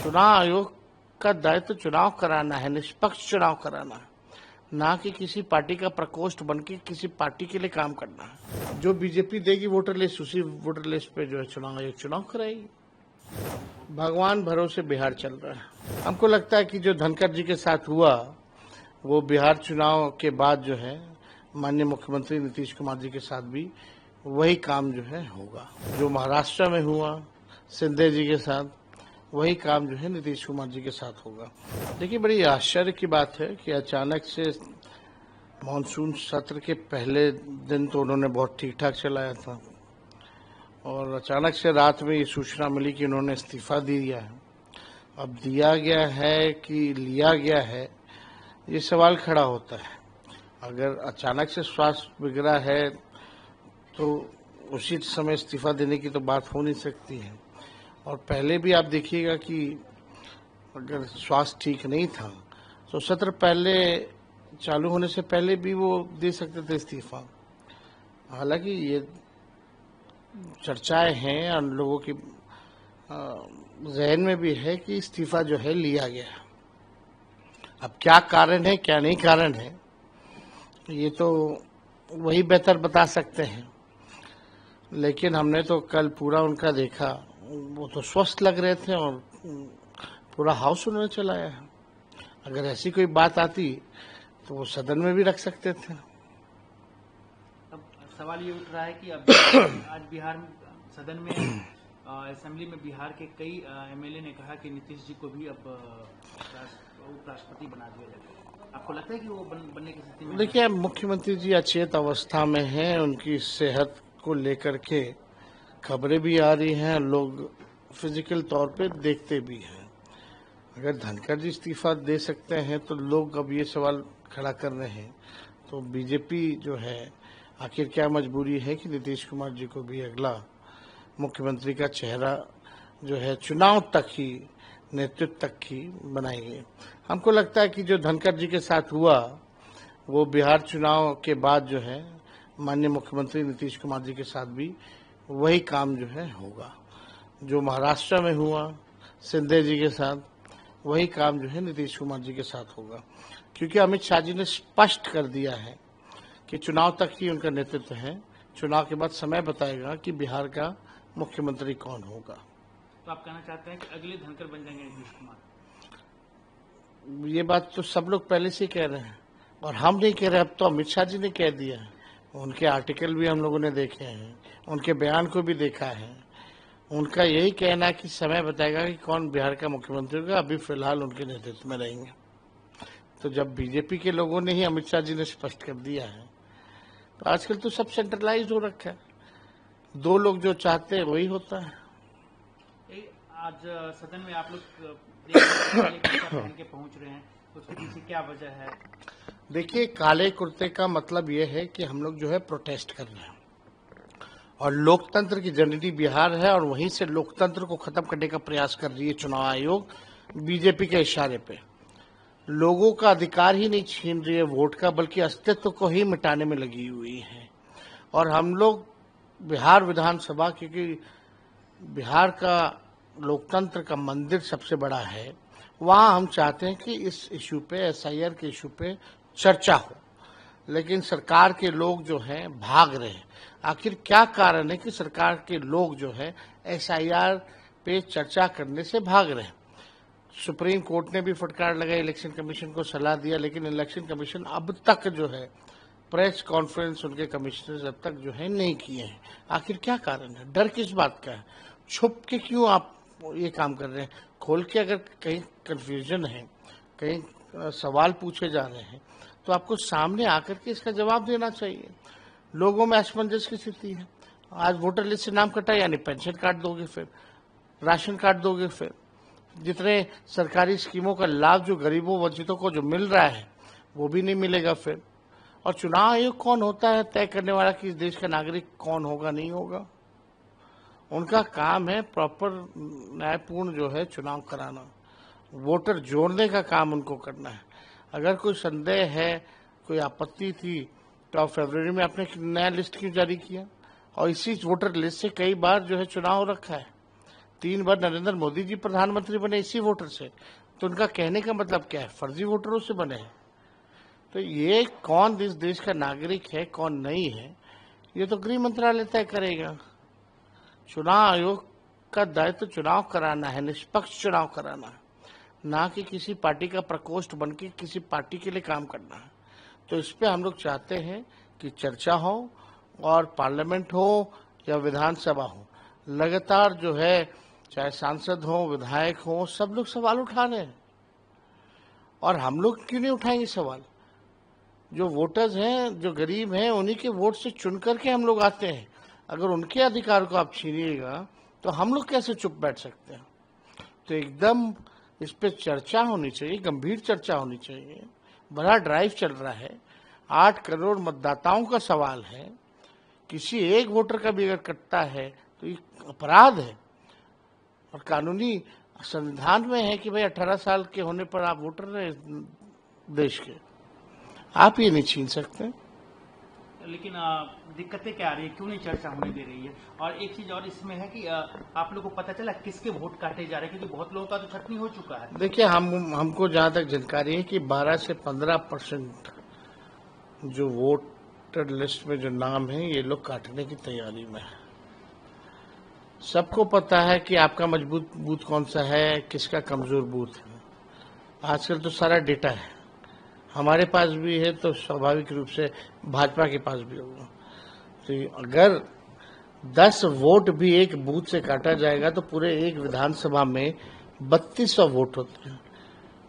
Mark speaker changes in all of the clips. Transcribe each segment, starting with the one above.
Speaker 1: चुनाव आयोग का दायित्व तो चुनाव कराना है, निष्पक्ष चुनाव कराना है, ना कि किसी पार्टी का प्रकोष्ठ बनके किसी पार्टी के लिए काम करना है। जो बीजेपी देगी वोटर लिस्ट, उसी वोटर लिस्ट पे जो है चुनाव आयोग चुनाव कराएगी। भगवान भरोसे बिहार चल रहा है। हमको लगता है कि जो धनखड़ जी के साथ हुआ वो बिहार चुनाव के बाद जो है माननीय मुख्यमंत्री नीतीश कुमार जी के साथ भी वही काम जो है होगा। जो महाराष्ट्र में हुआ शिंदे जी के साथ, वही काम जो है नीतीश कुमार जी के साथ होगा। देखिए, बड़ी आश्चर्य की बात है कि अचानक से मानसून सत्र के पहले दिन तो उन्होंने बहुत ठीक ठाक चलाया था और अचानक से रात में ये सूचना मिली कि उन्होंने इस्तीफा दे दिया है। अब दिया गया है कि लिया गया है, ये सवाल खड़ा होता है। अगर अचानक से स्वास्थ्य बिगड़ा है तो उसी समय इस्तीफा देने की तो बात हो नहीं सकती है। और पहले भी आप देखिएगा कि अगर स्वास्थ्य ठीक नहीं था तो सत्र पहले चालू होने से पहले भी वो दे सकते थे इस्तीफा। हालांकि ये चर्चाएं हैं और लोगों की जहन में भी है कि इस्तीफा जो है लिया गया। अब क्या कारण है क्या नहीं कारण है ये तो वही बेहतर बता सकते हैं, लेकिन हमने तो कल पूरा उनका देखा, वो तो स्वस्थ लग रहे थे और पूरा हाउस उन्होंने चलाया है। अगर ऐसी कोई बात आती तो वो सदन में भी रख सकते थे।
Speaker 2: अब सवाल ये उठ रहा है कि अब आज बिहार में सदन में असेंबली में बिहार के कई एमएलए ने कहा कि नीतीश जी को भी अब उपराष्ट्रपति बना दिया जाए। आपको लगता है कि वो बनने की स्थिति में?
Speaker 1: देखिए, मुख्यमंत्री जी अचेत अवस्था में हैं, उनकी सेहत को लेकर के खबरें भी आ रही हैं, लोग फिजिकल तौर पे देखते भी हैं। अगर धनखड़ जी इस्तीफा दे सकते हैं तो लोग अब ये सवाल खड़ा कर रहे हैं, तो बीजेपी जो है आखिर क्या मजबूरी है कि नीतीश कुमार जी को भी अगला मुख्यमंत्री का चेहरा जो है चुनाव तक ही, नेतृत्व तक ही बनाएंगे। हमको लगता है कि जो धनखड़ जी के साथ हुआ वो बिहार चुनाव के बाद जो है माननीय मुख्यमंत्री नीतीश कुमार जी के साथ भी वही काम जो है होगा। जो महाराष्ट्र में हुआ शिंदे जी के साथ, वही काम जो है नीतीश कुमार जी के साथ होगा, क्योंकि अमित शाह जी ने स्पष्ट कर दिया है कि चुनाव तक ही उनका नेतृत्व है। चुनाव के बाद समय बताएगा कि बिहार का मुख्यमंत्री कौन होगा।
Speaker 2: तो आप कहना चाहते हैं कि अगले धनखड़ बन जाएंगे नीतीश कुमार?
Speaker 1: ये बात तो सब लोग पहले से कह रहे हैं और हम नहीं कह रहे, अब तो अमित शाह जी ने कह दिया है। उनके आर्टिकल भी हम लोगों ने देखे हैं, उनके बयान को भी देखा है। उनका यही कहना है कि समय बताएगा कि कौन बिहार का मुख्यमंत्री होगा, अभी फिलहाल उनके नेतृत्व में रहेंगे। तो जब बीजेपी के लोगों ने ही, अमित शाह जी ने स्पष्ट कर दिया है, तो आजकल तो सब सेंट्रलाइज हो रखा है, दो लोग जो चाहते हैं वही होता है।
Speaker 2: आज सदन में आप लोग पहन के पहुंच रहे हैं, उसके पीछे क्या वजह है?
Speaker 1: देखिए, काले कुर्ते का मतलब ये है कि हम लोग जो है प्रोटेस्ट कर रहे हैं और लोकतंत्र की जननी बिहार है और वहीं से लोकतंत्र को खत्म करने का प्रयास कर रही है चुनाव आयोग बीजेपी के इशारे पे। लोगों का अधिकार ही नहीं छीन रही है वोट का, बल्कि अस्तित्व को ही मिटाने में लगी हुई है। और हम लोग बिहार विधानसभा, क्योंकि बिहार का लोकतंत्र का मंदिर सबसे बड़ा है, वहाँ हम चाहते हैं कि इस इशू पे, एसआईआर के इशू पे चर्चा हो, लेकिन सरकार के लोग जो हैं भाग रहे हैं। आखिर क्या कारण है कि सरकार के लोग जो है एसआईआर पे चर्चा करने से भाग रहे हैं? सुप्रीम कोर्ट ने भी फटकार लगाई, इलेक्शन कमीशन को सलाह दिया, लेकिन इलेक्शन कमीशन अब तक जो है प्रेस कॉन्फ्रेंस उनके कमिश्नर्स अब तक जो है नहीं किए हैं। आखिर क्या कारण है? डर किस बात का है? छुप के क्यों आप ये काम कर रहे हैं? खोल के अगर कहीं कंफ्यूजन है, कहीं सवाल पूछे जा रहे हैं, तो आपको सामने आकर के इसका जवाब देना चाहिए। लोगों में असमंजस की स्थिति है। आज वोटर लिस्ट से नाम कटा, यानी पेंशन कार्ड दोगे, फिर राशन कार्ड दोगे, फिर जितने सरकारी स्कीमों का लाभ जो गरीबों वंचितों को जो मिल रहा है वो भी नहीं मिलेगा फिर। और चुनाव आयोग कौन होता है तय करने वाला कि इस देश का नागरिक कौन होगा नहीं होगा? उनका काम है प्रॉपर न्यायपूर्ण जो है चुनाव कराना, वोटर जोड़ने का काम उनको करना है। अगर कोई संदेह है, कोई आपत्ति थी, तो आप फरवरी में आपने नया लिस्ट क्यों जारी किया? और इसी वोटर लिस्ट से कई बार जो है चुनाव रखा है। 3 बार नरेंद्र मोदी जी प्रधानमंत्री बने इसी वोटर से, तो उनका कहने का मतलब क्या है, फर्जी वोटरों से बने हैं। तो ये कौन इस देश का नागरिक है कौन नहीं है, ये तो गृह मंत्रालय तय करेगा। चुनाव आयोग का दायित्व चुनाव कराना है, निष्पक्ष चुनाव कराना है, ना कि किसी पार्टी का प्रकोष्ठ बन के किसी पार्टी के लिए काम करना है। तो इस पे हम लोग चाहते हैं कि चर्चा हो, और पार्लियामेंट हो या विधानसभा हो, लगातार जो है चाहे सांसद हो विधायक हो, सब लोग सवाल उठा रहे हैं। और हम लोग क्यों नहीं उठाएंगे सवाल? जो वोटर्स हैं, जो गरीब हैं, उन्हीं के वोट से चुन करके हम लोग आते हैं। अगर उनके अधिकार को आप छीनिएगा तो हम लोग कैसे चुप बैठ सकते हैं? तो एकदम इस पे चर्चा होनी चाहिए, गंभीर चर्चा होनी चाहिए। बड़ा ड्राइव चल रहा है, 8 करोड़ मतदाताओं का सवाल है। किसी एक वोटर का भी अगर कटता है तो ये अपराध है, और कानूनी संविधान में है कि भाई 18 साल के होने पर आप वोटर हैं देश के, आप ये नहीं छीन सकते।
Speaker 2: लेकिन दिक्कतें क्या आ रही है, क्यों नहीं चर्चा होने दे रही है? और एक चीज और इसमें है कि आप लोगों को पता चला किसके वोट काटे जा रहे हैं, क्योंकि बहुत लोगों का तो छटनी हो चुका है।
Speaker 1: देखिए, हमको जहां तक जानकारी है कि 12 से 15% जो वोटर लिस्ट में जो नाम है ये लोग काटने की तैयारी में है। सबको पता है कि आपका मजबूत बूथ कौन सा है, किसका कमजोर बूथ है। आजकल तो सारा डेटा है, हमारे पास भी है, तो स्वाभाविक रूप से भाजपा के पास भी होगा। तो अगर 10 वोट भी एक बूथ से काटा जाएगा तो पूरे एक विधानसभा में 3200 वोट होते हैं।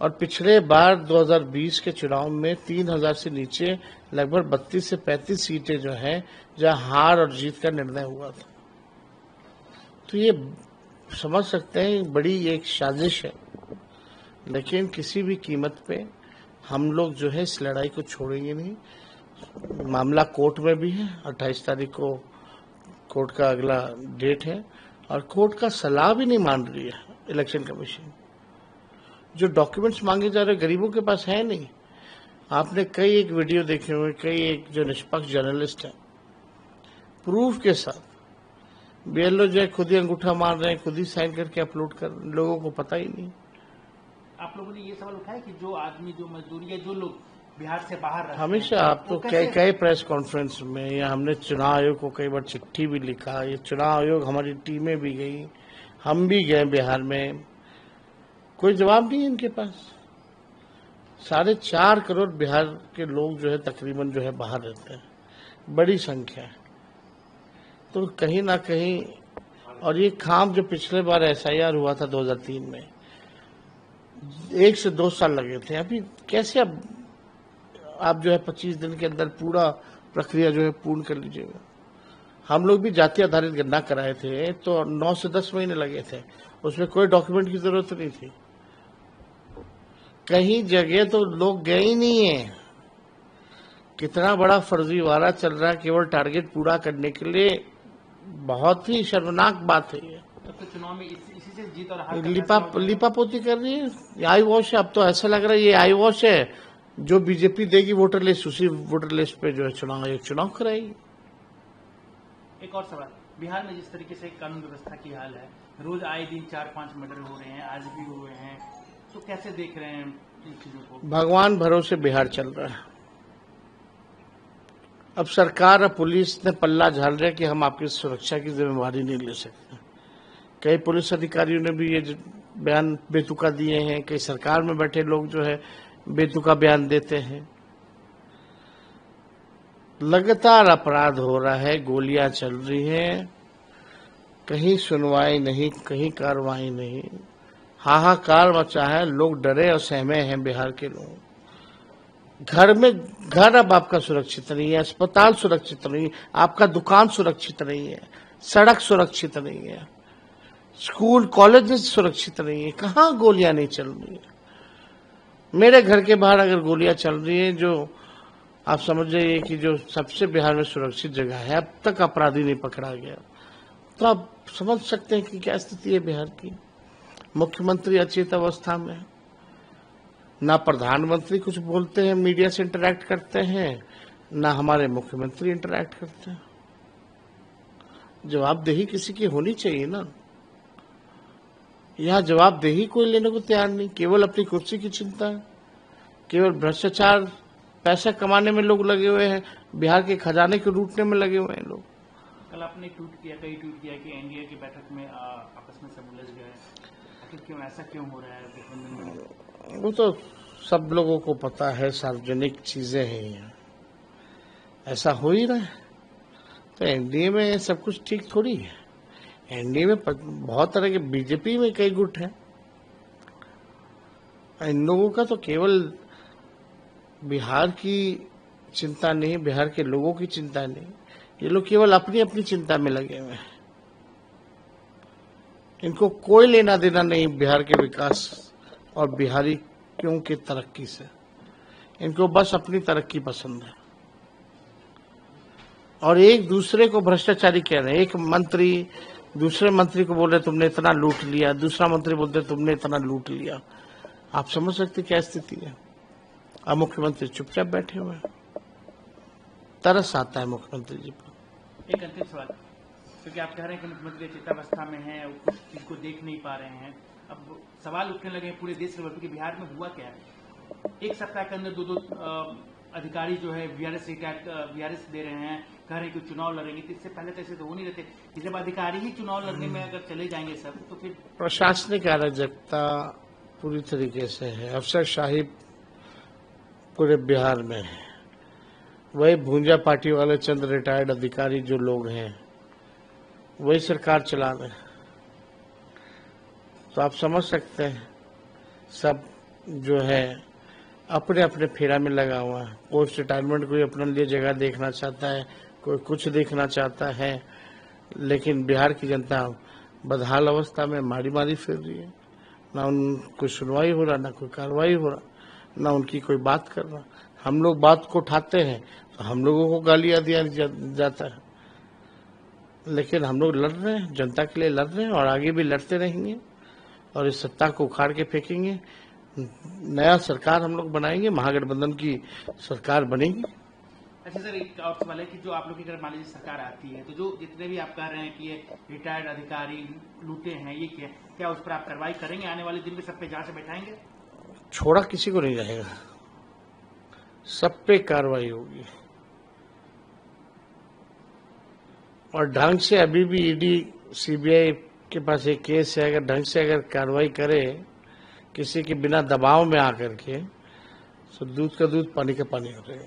Speaker 1: और पिछले बार 2020 के चुनाव में 3000 से नीचे लगभग 32 से 35 सीटें जो हैं, जहां हार और जीत का निर्णय हुआ था। तो ये समझ सकते हैं बड़ी एक साजिश है, लेकिन किसी भी कीमत पे हम लोग जो है इस लड़ाई को छोड़ेंगे नहीं। मामला कोर्ट में भी है, 28 तारीख को कोर्ट का अगला डेट है, और कोर्ट का सलाह भी नहीं मान रही है इलेक्शन कमीशन। जो डॉक्यूमेंट्स मांगे जा रहे गरीबों के पास है नहीं। आपने कई एक वीडियो देखे हुए, कई एक जो निष्पक्ष जर्नलिस्ट है प्रूफ के साथ, बीएलओ जो है खुद ही अंगूठा मार रहे हैं, खुद ही साइन करके अपलोड कर, लोगों को पता ही नहीं।
Speaker 2: आप लोगों ने ये सवाल उठाया कि जो आदमी, जो मजदूरी, या जो लोग बिहार से बाहर रहते हैं,
Speaker 1: हमेशा आप तो कई प्रेस कॉन्फ्रेंस में, या हमने चुनाव आयोग को कई बार चिट्ठी भी लिखा, ये चुनाव आयोग हमारी टीमें भी गई, हम भी गए बिहार में, कोई जवाब नहीं है इनके पास। 4.5 करोड़ बिहार के लोग जो है तकरीबन जो है बाहर रहते हैं, बड़ी संख्या है। तो कहीं ना कहीं, और ये काम जो पिछले बार एसआईआर हुआ था 2003 में, 1 से 2 साल लगे थे। अभी कैसे अब आप जो है 25 दिन के अंदर पूरा प्रक्रिया जो है पूर्ण कर लीजिएगा। हम लोग भी जाति आधारित गणना कराए थे तो 9 से 10 महीने लगे थे, उसमें कोई डॉक्यूमेंट की जरूरत नहीं थी। कहीं जगह तो लोग गए ही नहीं है। कितना बड़ा फर्जीवाड़ा चल रहा है केवल टारगेट पूरा करने के लिए, बहुत ही शर्मनाक बात है ये।
Speaker 2: तो चुनाव में इसी से जीत और हार
Speaker 1: लिपापोती कर रही है, ये आई वॉश है। अब तो ऐसा लग रहा है ये आई वॉश है, जो बीजेपी देगी वोटर लिस्ट, उसी वोटर लिस्ट पे जो है चुनाव आयोग चुनाव कराएगी।
Speaker 2: एक और सवाल, बिहार में जिस तरीके से कानून व्यवस्था की हाल है, रोज आए दिन 4-5 मर्डर हो रहे हैं, आज भी हुए हैं, तो कैसे देख रहे हैं इन चीजों को?
Speaker 1: भगवान भरोसे बिहार चल रहा है। अब सरकार और पुलिस ने पल्ला झाड़ रहा है कि हम आपकी सुरक्षा की जिम्मेवारी नहीं ले सकते। कई पुलिस अधिकारियों ने भी ये बयान बेतुका दिए हैं, कई सरकार में बैठे लोग जो है बेतुका बयान देते हैं। लगातार अपराध हो रहा है, गोलियां चल रही हैं, कहीं सुनवाई नहीं, कहीं कार्रवाई नहीं, हाहाकार मचा है, लोग डरे और सहमे हैं बिहार के लोग। घर अब आपका सुरक्षित नहीं है, अस्पताल सुरक्षित नहीं है, आपका दुकान सुरक्षित नहीं है, सड़क सुरक्षित नहीं है, स्कूल कॉलेज सुरक्षित नहीं है। कहाँ गोलियां नहीं चल रही है? मेरे घर के बाहर अगर गोलियां चल रही है, जो आप समझ जाइए कि जो सबसे बिहार में सुरक्षित जगह है, अब तक अपराधी नहीं पकड़ा गया, तो आप समझ सकते हैं कि क्या स्थिति है बिहार की। मुख्यमंत्री अचेत अवस्था में, ना प्रधानमंत्री कुछ बोलते हैं, मीडिया से इंटरैक्ट करते हैं, ना हमारे मुख्यमंत्री इंटरैक्ट करते हैं। जवाबदेही किसी की होनी चाहिए ना। यहाँ जवाबदेही कोई लेने को तैयार नहीं, केवल अपनी कुर्सी की चिंता है, केवल भ्रष्टाचार, पैसा कमाने में लोग लगे हुए हैं, बिहार के खजाने को लूटने में लगे हुए हैं लोग।
Speaker 2: कल आपने कई ट्वीट किया कि एनडीए की बैठक में आपस में सब उलझ गए, आखिर क्यों, ऐसा क्यों हो रहा है गठबंधन में?
Speaker 1: वो तो सब लोगों को पता है, सार्वजनिक चीजें हैं, यहाँ ऐसा हो ही रहा है। तो एनडीए में सब कुछ ठीक थोड़ी है। एनडीए में बहुत तरह के, बीजेपी में कई गुट हैं। इन लोगों का तो केवल बिहार की चिंता नहीं, बिहार के लोगों की चिंता नहीं, ये लोग केवल अपनी अपनी चिंता में लगे हुए हैं। इनको कोई लेना देना नहीं बिहार के विकास और बिहारियों की तरक्की से। इनको बस अपनी तरक्की पसंद है और एक दूसरे को भ्रष्टाचारी कह रहे हैं। एक मंत्री दूसरे मंत्री को बोल रहे तुमने इतना लूट लिया, दूसरा मंत्री बोलते तुमने इतना लूट लिया। आप समझ सकते क्या स्थिति है। अब मुख्यमंत्री चुपचाप बैठे हुए हैं, तरस आता है मुख्यमंत्री जी पर।
Speaker 2: एक अंतिम सवाल, क्योंकि आप कह रहे हैं कि मुख्यमंत्री चेतावस्था में हैं, कुछ चीज को देख नहीं पा रहे हैं, अब सवाल उठने लगे पूरे देश लेवल पर कि बिहार में हुआ क्या है। एक सप्ताह के अंदर दो अधिकारी जो है वीआरएस दे रहे हैं, कह रहे हैं कि चुनाव लड़ेंगे। तो इससे पहले तो ऐसे तो हो नहीं रहते कि जब अधिकारी ही चुनाव लड़ने में अगर चले जाएंगे सब, तो फिर
Speaker 1: प्रशासनिक अराजकता पूरी तरीके से है, अफसरशाही पूरे बिहार में है। वही भूंजा पार्टी वाले चंद रिटायर्ड अधिकारी जो लोग हैं वही सरकार चला रहे हैं। तो आप समझ सकते हैं सब जो है अपने अपने फेरा में लगा हुआ है। पोस्ट रिटायरमेंट कोई अपने लिए जगह देखना चाहता है, कोई कुछ देखना चाहता है, लेकिन बिहार की जनता बदहाल अवस्था में मारी मारी फिर रही है। ना उनको सुनवाई हो रहा, ना कोई कार्रवाई हो रहा, ना उनकी कोई बात कर रहा। हम लोग बात को उठाते हैं तो हम लोगों को गालियां दिया जाता है, लेकिन हम लोग लड़ रहे हैं, जनता के लिए लड़ रहे हैं और आगे भी लड़ते रहेंगे और इस सत्ता को उखाड़ के फेंकेंगे। नया सरकार हम लोग बनाएंगे, महागठबंधन की सरकार बनेगी।
Speaker 2: अच्छा सर, एक और सवाल है कि जो आप लोग की अगर मान लीजिए सरकार आती है तो जो जितने भी आप कह रहे हैं कि ये रिटायर्ड अधिकारी लूटे हैं, ये क्या उस पर आप कार्रवाई करेंगे? आने वाले दिन में सब पे जांच से बैठाएंगे?
Speaker 1: छोड़ा किसी को नहीं जाएगा, सब पे कार्रवाई होगी और ढंग से। अभी भी ईडी सीबीआई के पास एक केस है, अगर ढंग से अगर कार्रवाई करे किसी के बिना दबाव में आकर के, तो दूध का दूध पानी का पानी हो जाएगा।